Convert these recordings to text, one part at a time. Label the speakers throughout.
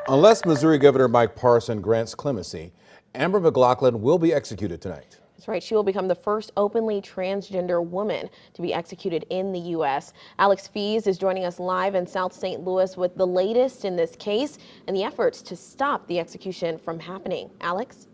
Speaker 1: Unless Missouri Governor Mike Parson grants clemency, Amber McLaughlin will be executed tonight.
Speaker 2: That's right. She will become the first openly transgender woman to be executed in the U.S. Alex Fees is joining us live in South St. Louis with the latest in this case and the efforts to stop the execution from happening. Alex?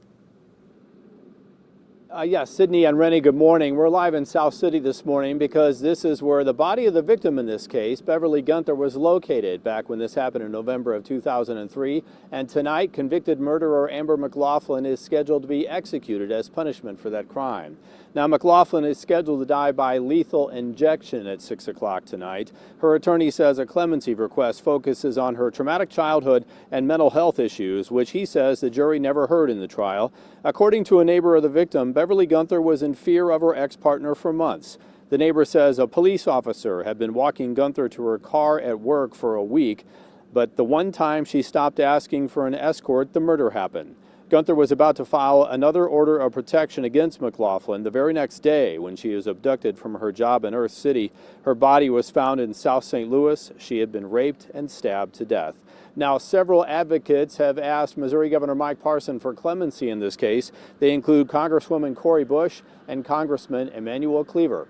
Speaker 3: Yes, Sydney and Rennie, good morning. We're live in South City this morning because this is where the body of the victim in this case, Beverly Gunther, was located back when this happened in November of 2003. And tonight, convicted murderer Amber McLaughlin is scheduled to be executed as punishment for that crime. Now, McLaughlin is scheduled to die by lethal injection at 6 o'clock tonight. Her attorney says a clemency request focuses on her traumatic childhood and mental health issues, which he says the jury never heard in the trial. According to a neighbor of the victim, Beverly Gunther was in fear of her ex-partner for months. The neighbor says a police officer had been walking Gunther to her car at work for a week, but the one time she stopped asking for an escort, the murder happened. Gunther was about to file another order of protection against McLaughlin the very next day when she was abducted from her job in Earth City. Her body was found in South St. Louis. She had been raped and stabbed to death. Now, several advocates have asked Missouri Governor Mike Parson for clemency in this case. They include Congresswoman Cori Bush and Congressman Emanuel Cleaver.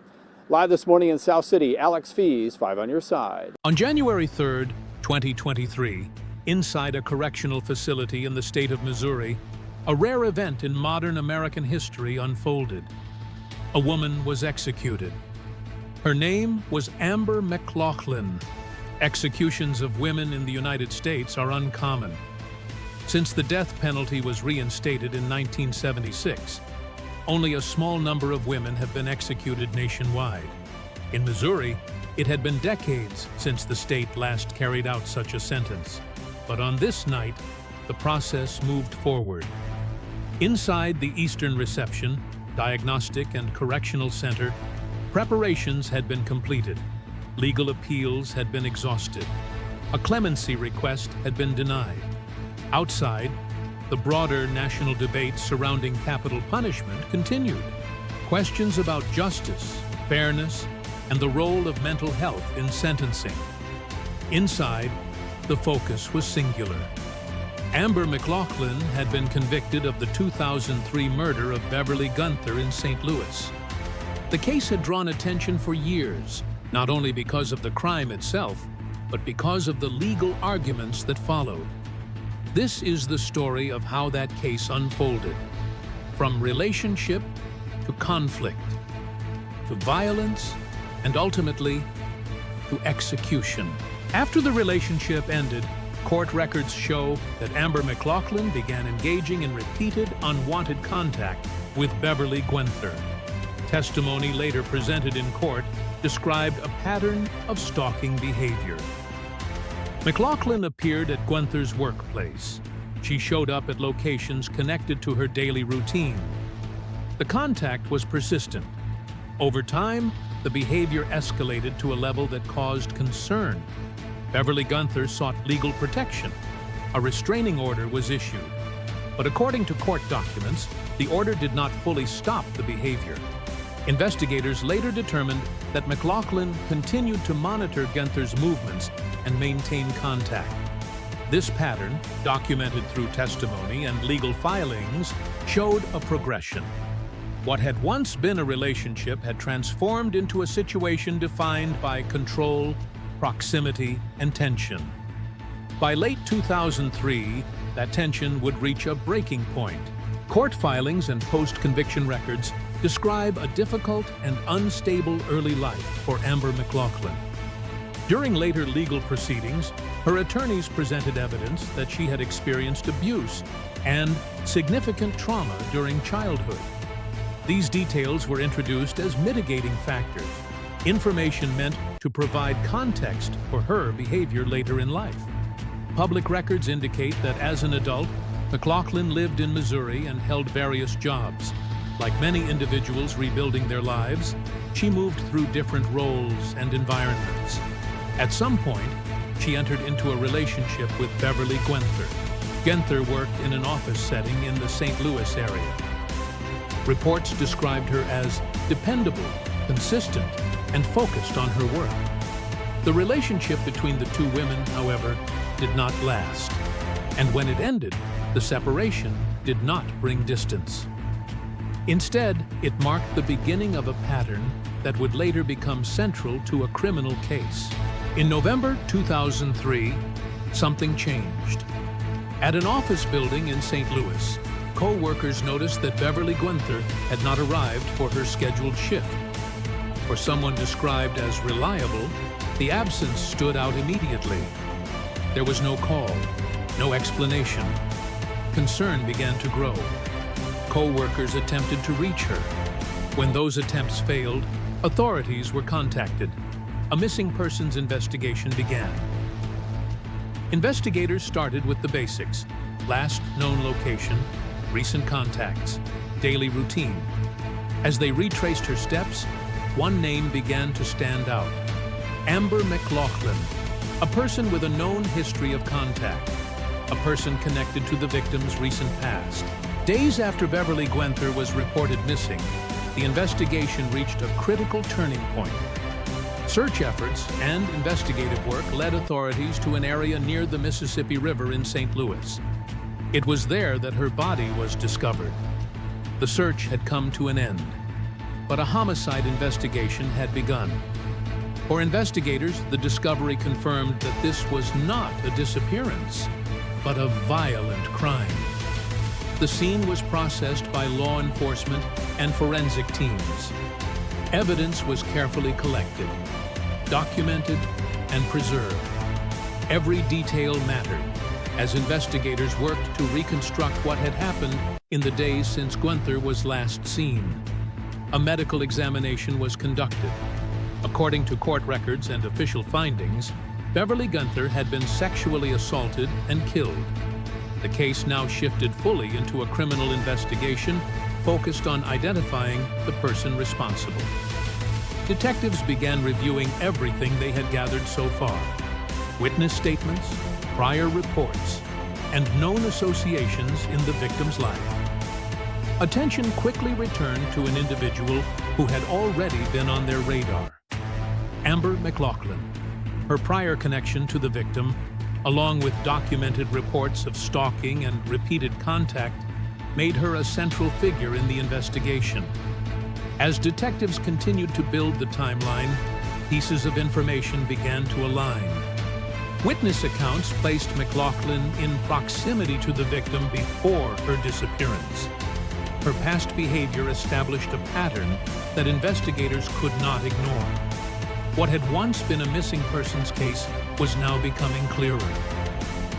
Speaker 3: Live this morning in South City, Alex Fees, 5 on your side.
Speaker 4: On January 3rd, 2023, inside a correctional facility in the state of Missouri, a rare event in modern American history unfolded. A woman was executed. Her name was Amber McLaughlin. Executions of women in the United States are uncommon. Since the death penalty was reinstated in 1976, only a small number of women have been executed nationwide. In Missouri, it had been decades since the state last carried out such a sentence. But on this night, the process moved forward. Inside the Eastern Reception, Diagnostic and Correctional Center, preparations had been completed. Legal appeals had been exhausted. A clemency request had been denied. Outside, the broader national debate surrounding capital punishment continued. Questions about justice, fairness, and the role of mental health in sentencing. Inside, the focus was singular. Amber McLaughlin had been convicted of the 2003 murder of Beverly Gunther in St. Louis. The case had drawn attention for years, not only because of the crime itself, but because of the legal arguments that followed. This is the story of how that case unfolded, from relationship to conflict, to violence, and ultimately to execution. After the relationship ended, court records show that Amber McLaughlin began engaging in repeated unwanted contact with Beverly Gunther. Testimony later presented in court described a pattern of stalking behavior. McLaughlin appeared at Gunther's workplace. She showed up at locations connected to her daily routine. The contact was persistent. Over time, the behavior escalated to a level that caused concern. Beverly Gunther sought legal protection. A restraining order was issued. But according to court documents, the order did not fully stop the behavior. Investigators later determined that McLaughlin continued to monitor Gunther's movements and maintain contact. This pattern, documented through testimony and legal filings, showed a progression. What had once been a relationship had transformed into a situation defined by control, proximity, and tension. By late 2003, that tension would reach a breaking point. Court filings and post-conviction records describe a difficult and unstable early life for Amber McLaughlin. During later legal proceedings, her attorneys presented evidence that she had experienced abuse and significant trauma during childhood. These details were introduced as mitigating factors, information meant to provide context for her behavior later in life. Public records indicate that as an adult, McLaughlin lived in Missouri and held various jobs. Like many individuals rebuilding their lives, she moved through different roles and environments. At some point, she entered into a relationship with Beverly Gunther. Gunther worked in an office setting in the St. Louis area. Reports described her as dependable, consistent, and focused on her work. The relationship between the two women, however, did not last. And when it ended, the separation did not bring distance. Instead, it marked the beginning of a pattern that would later become central to a criminal case. In November 2003, something changed. At an office building in St. Louis, co-workers noticed that Beverly Guenther had not arrived for her scheduled shift. For someone described as reliable, the absence stood out immediately. There was no call, no explanation. Concern began to grow. Co-workers attempted to reach her. When those attempts failed, authorities were contacted. A missing persons investigation began. Investigators started with the basics: last known location, recent contacts, daily routine. As they retraced her steps, one name began to stand out: Amber McLaughlin, a person with a known history of contact, a person connected to the victim's recent past. Days after Beverly Guenther was reported missing, the investigation reached a critical turning point. Search efforts and investigative work led authorities to an area near the Mississippi River in St. Louis. It was there that her body was discovered. The search had come to an end, but a homicide investigation had begun. For investigators, the discovery confirmed that this was not a disappearance, but a violent crime. The scene was processed by law enforcement and forensic teams. Evidence was carefully collected, documented, and preserved. Every detail mattered as investigators worked to reconstruct what had happened in the days since Guenther was last seen. A medical examination was conducted. According to court records and official findings, Beverly Guenther had been sexually assaulted and killed. The case now shifted fully into a criminal investigation focused on identifying the person responsible. Detectives began reviewing everything they had gathered so far: witness statements, prior reports, and known associations in the victim's life. Attention quickly returned to an individual who had already been on their radar: Amber McLaughlin. Her prior connection to the victim, along with documented reports of stalking and repeated contact, made her a central figure in the investigation. As detectives continued to build the timeline, pieces of information began to align. Witness accounts placed McLaughlin in proximity to the victim before her disappearance. Her past behavior established a pattern that investigators could not ignore. What had once been a missing persons case was now becoming clearer.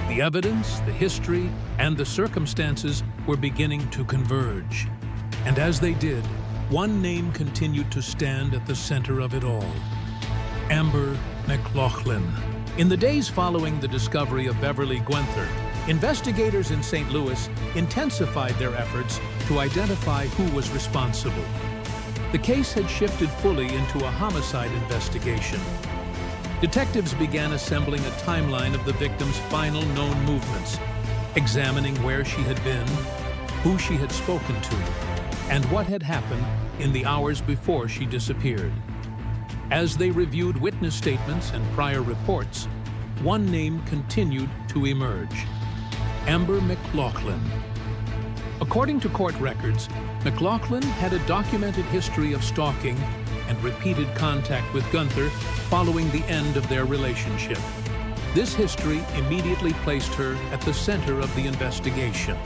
Speaker 4: The evidence, the history, and the circumstances were beginning to converge. And as they did, one name continued to stand at the center of it all: Amber McLaughlin. In the days following the discovery of Beverly Guenther, investigators in St. Louis intensified their efforts to identify who was responsible. The case had shifted fully into a homicide investigation. Detectives began assembling a timeline of the victim's final known movements, examining where she had been, who she had spoken to, and what had happened in the hours before she disappeared. As they reviewed witness statements and prior reports, one name continued to emerge: Amber McLaughlin. According to court records, McLaughlin had a documented history of stalking and repeated contact with Guenther following the end of their relationship. This history immediately placed her at the center of the investigation.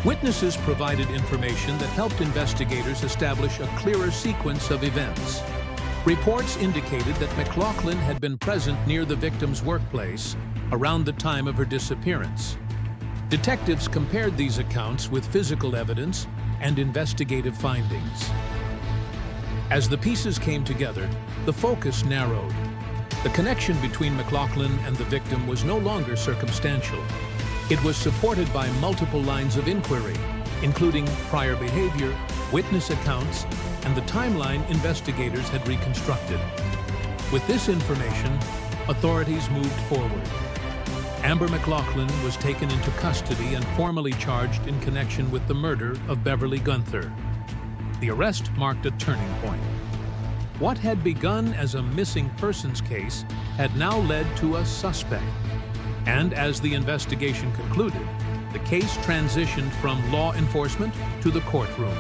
Speaker 4: Witnesses provided information that helped investigators establish a clearer sequence of events. Reports indicated that McLaughlin had been present near the victim's workplace around the time of her disappearance. Detectives compared these accounts with physical evidence and investigative findings. As the pieces came together, the focus narrowed. The connection between McLaughlin and the victim was no longer circumstantial. It was supported by multiple lines of inquiry, including prior behavior, witness accounts, and the timeline investigators had reconstructed. With this information, authorities moved forward. Amber McLaughlin was taken into custody and formally charged in connection with the murder of Beverly Guenther. The arrest marked a turning point. What had begun as a missing persons case had now led to a suspect. And as the investigation concluded, the case transitioned from law enforcement to the courtroom,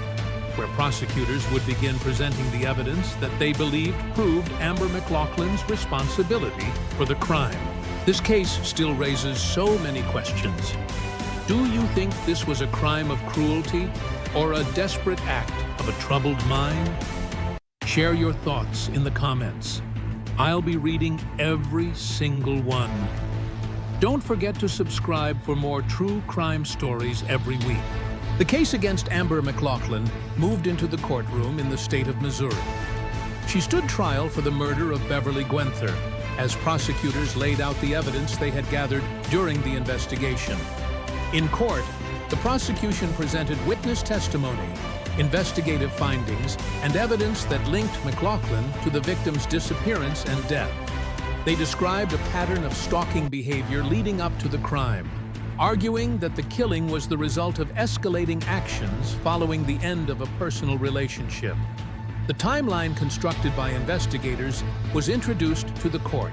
Speaker 4: where prosecutors would begin presenting the evidence that they believed proved Amber McLaughlin's responsibility for the crime. This case still raises so many questions. Do you think this was a crime of cruelty or a desperate act of a troubled mind? Share your thoughts in the comments. I'll be reading every single one. Don't forget to subscribe for more true crime stories every week. The case against Amber McLaughlin moved into the courtroom in the state of Missouri. She stood trial for the murder of Beverly Gwenther as prosecutors laid out the evidence they had gathered during the investigation. In court, the prosecution presented witness testimony, investigative findings, and evidence that linked McLaughlin to the victim's disappearance and death. They described a pattern of stalking behavior leading up to the crime, arguing that the killing was the result of escalating actions following the end of a personal relationship. The timeline constructed by investigators was introduced to the court,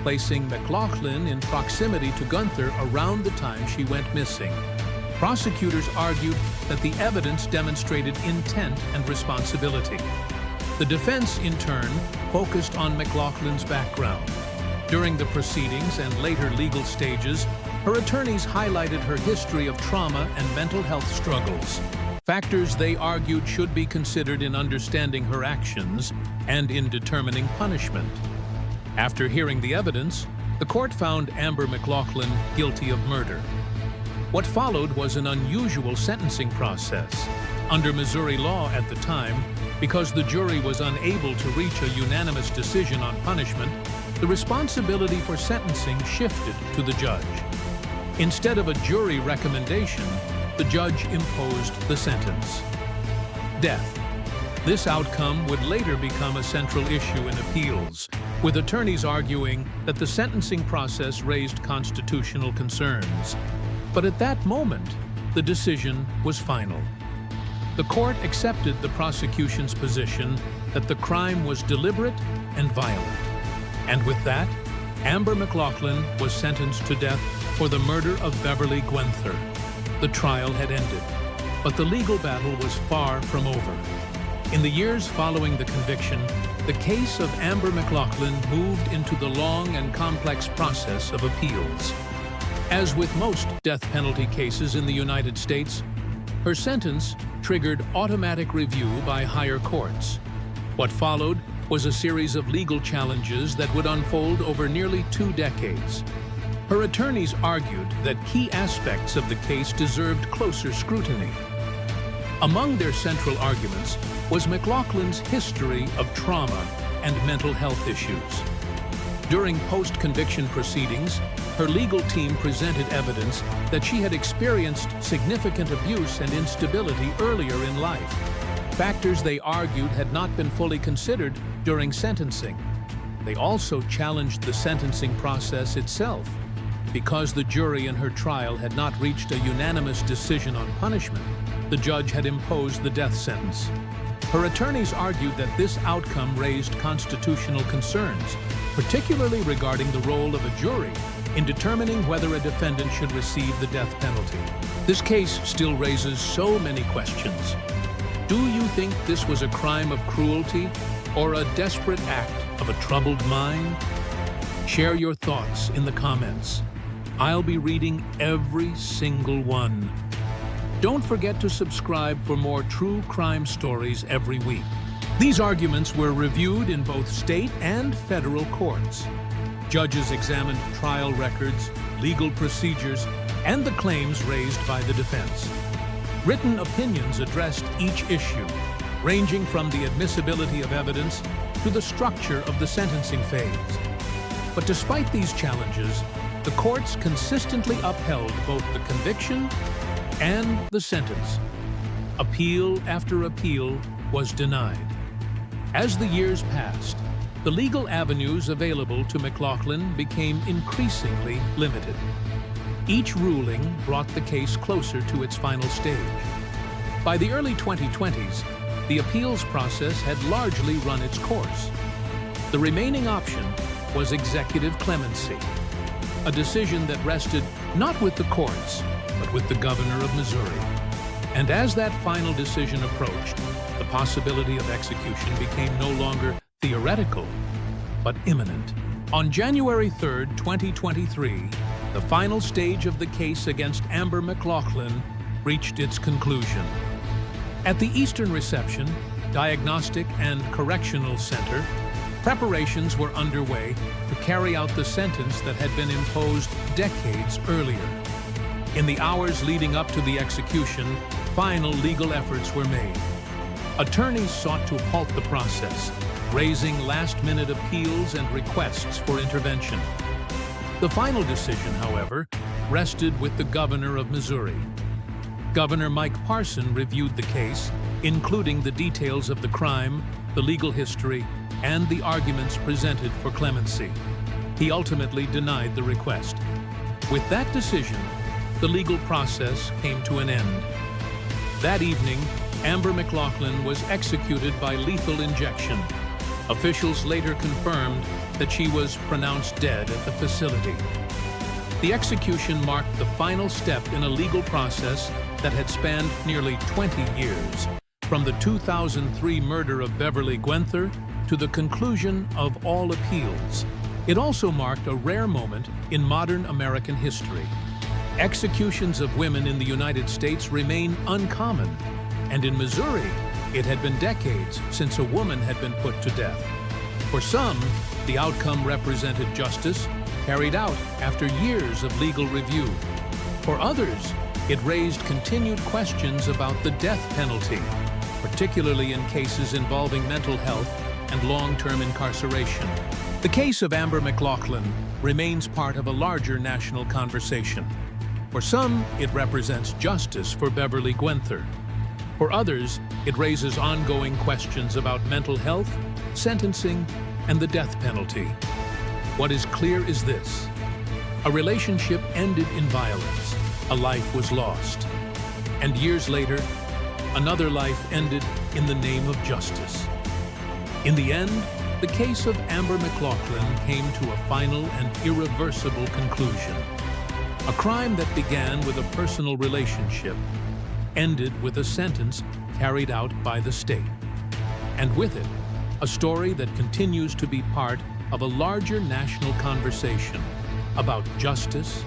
Speaker 4: placing McLaughlin in proximity to Gunther around the time she went missing. Prosecutors argued that the evidence demonstrated intent and responsibility. The defense, in turn, focused on McLaughlin's background. During the proceedings and later legal stages, her attorneys highlighted her history of trauma and mental health struggles, factors they argued should be considered in understanding her actions and in determining punishment. After hearing the evidence, the court found Amber McLaughlin guilty of murder. What followed was an unusual sentencing process. Under Missouri law at the time, because the jury was unable to reach a unanimous decision on punishment, the responsibility for sentencing shifted to the judge. Instead of a jury recommendation, the judge imposed the sentence: death. This outcome would later become a central issue in appeals, with attorneys arguing that the sentencing process raised constitutional concerns. But at that moment, the decision was final. The court accepted the prosecution's position that the crime was deliberate and violent. And with that, Amber McLaughlin was sentenced to death for the murder of Beverly Gwenther. The trial had ended, but the legal battle was far from over. In the years following the conviction, the case of Amber McLaughlin moved into the long and complex process of appeals. As with most death penalty cases in the United States, her sentence triggered automatic review by higher courts. What followed was a series of legal challenges that would unfold over nearly 2 decades. Her attorneys argued that key aspects of the case deserved closer scrutiny. Among their central arguments was McLaughlin's history of trauma and mental health issues. During post-conviction proceedings, her legal team presented evidence that she had experienced significant abuse and instability earlier in life, factors they argued had not been fully considered during sentencing. They also challenged the sentencing process itself. Because the jury in her trial had not reached a unanimous decision on punishment, the judge had imposed the death sentence. Her attorneys argued that this outcome raised constitutional concerns, particularly regarding the role of a jury in determining whether a defendant should receive the death penalty. This case still raises so many questions. Do you think this was a crime of cruelty or a desperate act of a troubled mind? Share your thoughts in the comments. I'll be reading every single one. Don't forget to subscribe for more true crime stories every week. These arguments were reviewed in both state and federal courts. Judges examined trial records, legal procedures, and the claims raised by the defense. Written opinions addressed each issue, ranging from the admissibility of evidence to the structure of the sentencing phase. But despite these challenges, the courts consistently upheld both the conviction and the sentence. Appeal after appeal was denied. As the years passed, the legal avenues available to McLaughlin became increasingly limited. Each ruling brought the case closer to its final stage. By the early 2020s, the appeals process had largely run its course. The remaining option was executive clemency, a decision that rested not with the courts, but with the governor of Missouri. And as that final decision approached, the possibility of execution became no longer theoretical, but imminent. On January 3, 2023, the final stage of the case against Amber McLaughlin reached its conclusion. At the Eastern Reception, Diagnostic and Correctional Center, preparations were underway to carry out the sentence that had been imposed decades earlier. In the hours leading up to the execution, final legal efforts were made. Attorneys sought to halt the process, raising last-minute appeals and requests for intervention. The final decision, however, rested with the governor of Missouri. Governor Mike Parson reviewed the case, including the details of the crime, the legal history, and the arguments presented for clemency. He ultimately denied the request. With that decision, the legal process came to an end. That evening, Amber McLaughlin was executed by lethal injection. Officials later confirmed that she was pronounced dead at the facility. The execution marked the final step in a legal process that had spanned nearly 20 years, from the 2003 murder of Beverly Gwenther to the conclusion of all appeals. It also marked a rare moment in modern American history. Executions of women in the United States remain uncommon, and in Missouri, it had been decades since a woman had been put to death. For some, the outcome represented justice carried out after years of legal review. For others, it raised continued questions about the death penalty, particularly in cases involving mental health and long-term incarceration. The case of Amber McLaughlin remains part of a larger national conversation. For some, it represents justice for Beverly Gwenther. For others, it raises ongoing questions about mental health, sentencing, and the death penalty. What is clear is this: a relationship ended in violence, a life was lost, and years later, another life ended in the name of justice. In the end, the case of Amber McLaughlin came to a final and irreversible conclusion. A crime that began with a personal relationship ended with a sentence carried out by the state. And with it, a story that continues to be part of a larger national conversation about justice,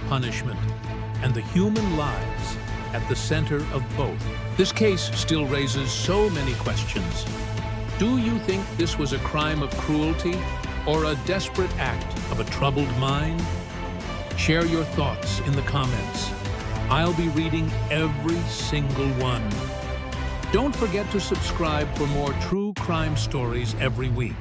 Speaker 4: punishment, and the human lives at the center of both. This case still raises so many questions. Do you think this was a crime of cruelty or a desperate act of a troubled mind? Share your thoughts in the comments. I'll be reading every single one. Don't forget to subscribe for more true crime stories every week.